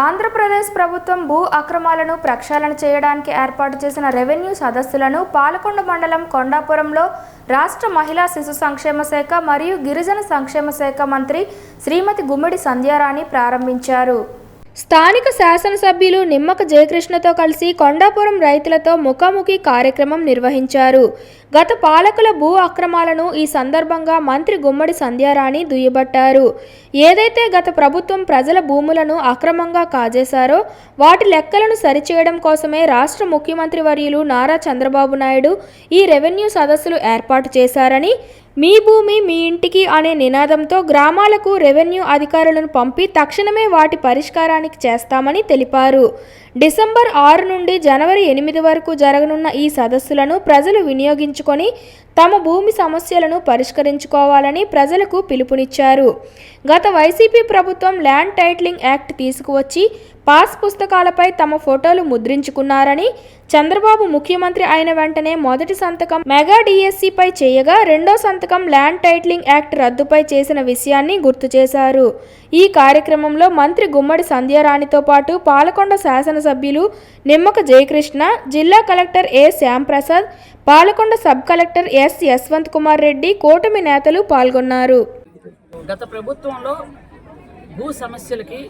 ఆంధ్రప్రదేశ్ ప్రభుత్వం భూ అక్రమాలను ప్రక్షాళన చేయడానికి ఏర్పాటు చేసిన రెవెన్యూ సదస్సులను పాలకొండ మండలం కొండాపురంలో రాష్ట్ర మహిళా శిశు సంక్షేమ శాఖ మరియు గిరిజన సంక్షేమ శాఖ మంత్రి శ్రీమతి గుమ్మిడి సంధ్యారాణి ప్రారంభించారు. స్థానిక శాసనసభ్యులు నిమ్మక జయకృష్ణతో కలిసి కొండాపురం రైతులతో ముఖాముఖి కార్యక్రమం నిర్వహించారు. గత పాలకుల భూ అక్రమాలను ఈ సందర్భంగా మంత్రి గుమ్మడి సంధ్యారాణి దుయ్యబట్టారు. ఏదైతే గత ప్రభుత్వం ప్రజల భూములను అక్రమంగా కాజేశారో వాటి లెక్కలను సరిచేయడం కోసమే రాష్ట్ర ముఖ్యమంత్రి వర్యులు నారా చంద్రబాబు నాయుడు ఈ రెవెన్యూ సదస్సులు ఏర్పాటు చేశారని, మీ భూమి మీ ఇంటికి అనే నినాదంతో గ్రామాలకు రెవెన్యూ అధికారులను పంపి తక్షణమే వాటి పరిష్కారానికి చేస్తామని తెలిపారు. డిసెంబర్ 6 నుండి జనవరి 8 వరకు జరగనున్న ఈ సదస్సులను ప్రజలు వినియోగించుకొని తమ భూమి సమస్యలను పరిష్కరించుకోవాలని ప్రజలకు పిలుపునిచ్చారు. గత వైసీపీ ప్రభుత్వం ల్యాండ్ టైటిలింగ్ యాక్ట్ తీసుకువచ్చి పాస్ పుస్తకాలపై తమ ఫోటోలు ముద్రించుకున్నారని, చంద్రబాబు ముఖ్యమంత్రి అయిన వెంటనే మొదటి సంతకం మెగా డిఎస్సిపై చేయగా రెండో సంతకం ల్యాండ్ టైటిలింగ్ యాక్ట్ రద్దుపై చేసిన విషయాన్ని గుర్తు చేశారు. ఈ కార్యక్రమంలో మంత్రి గుమ్మడి సంధ్యారాణితో పాటు పాలకొండ శాసనసభ్యులు నిమ్మక జయకృష్ణ, జిల్లా collector A Shyamprasad, Palakonda sub collector S Yashwant Kumar Reddy, కూటమి నేతలు పాల్గొన్నారు. గత ప్రభుత్వంలో భూ సమస్యలకి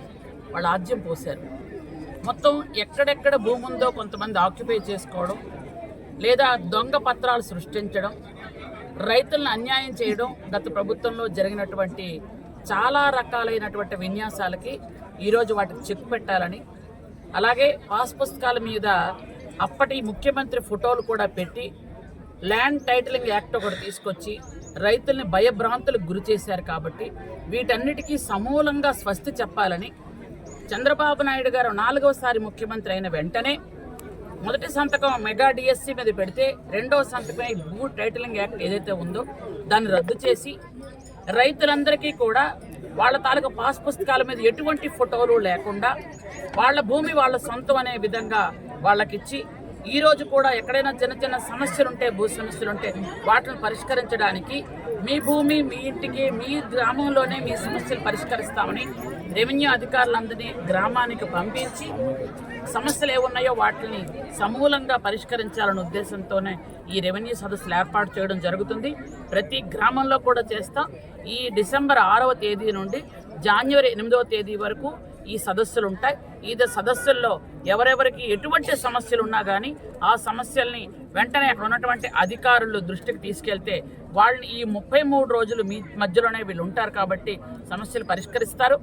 వాళ్ళు ఆజ్యం పోశారు. మొత్తం ఎక్కడెక్కడ భూమి ఉందో కొంతమంది ఆక్యుపై చేసుకోవడం, లేదా దొంగ పత్రాలు సృష్టించడం, రైతులను అన్యాయం చేయడం గత ప్రభుత్వంలో జరిగినటువంటి చాలా రకాలైనటువంటి విన్యాసాలకి ఈరోజు వాటికి చెక్ పెట్టాలని, అలాగే పాస్ పుస్తకాల మీద అప్పటి ముఖ్యమంత్రి ఫోటోలు కూడా పెట్టి ల్యాండ్ టైటిలింగ్ యాక్ట్ ఒకటి తీసుకొచ్చి రైతుల్ని భయభ్రాంతులకు గురి చేశారు. కాబట్టి వీటన్నిటికీ సమూలంగా స్వస్తి చెప్పాలని చంద్రబాబు నాయుడు గారు 4వసారి ముఖ్యమంత్రి అయిన వెంటనే మొదటి సంతకం మెగా డిఎస్సి మీద పెడితే రెండవ సంతకం భూ టైటిలింగ్ యాక్ట్ ఏదైతే ఉందో దాన్ని రద్దు చేసి రైతులందరికీ కూడా వాళ్ళ తాలూకు పాస్ పుస్తకాల మీద ఎటువంటి ఫోటోలు లేకుండా వాళ్ళ భూమి వాళ్ళ సొంతం అనే విధంగా వాళ్ళకిచ్చి ఈరోజు కూడా ఎక్కడైనా చిన్న చిన్న సమస్యలుంటే, భూ సమస్యలుంటే వాటిని పరిష్కరించడానికి మీ భూమి మీ ఇంటికి మీ గ్రామంలోనే మీ సమస్యలు పరిష్కరిస్తామని రెవెన్యూ అధికారులందరినీ గ్రామానికి పంపించి సమస్యలు ఏమున్నాయో వాటిని సమూలంగా పరిష్కరించాలనే ఉద్దేశంతోనే ఈ రెవెన్యూ సదస్సులు ఏర్పాటు చేయడం జరుగుతుంది. ప్రతి గ్రామంలో కూడా చేస్తాం. ఈ డిసెంబర్ 6వ తేదీ నుండి జనవరి 8వ తేదీ వరకు ఈ సదస్సులు ఉంటాయి. ఈ సదస్సుల్లో ఎవరెవరికి ఎటువంటి సమస్యలు ఉన్నా కానీ ఆ సమస్యల్ని వెంటనే అక్కడ ఉన్నటువంటి అధికారులు దృష్టికి తీసుకెళ్తే వాళ్ళని ఈ 33 రోజులు మీ మధ్యలోనే వీళ్ళు ఉంటారు కాబట్టి సమస్యలు పరిష్కరిస్తారు.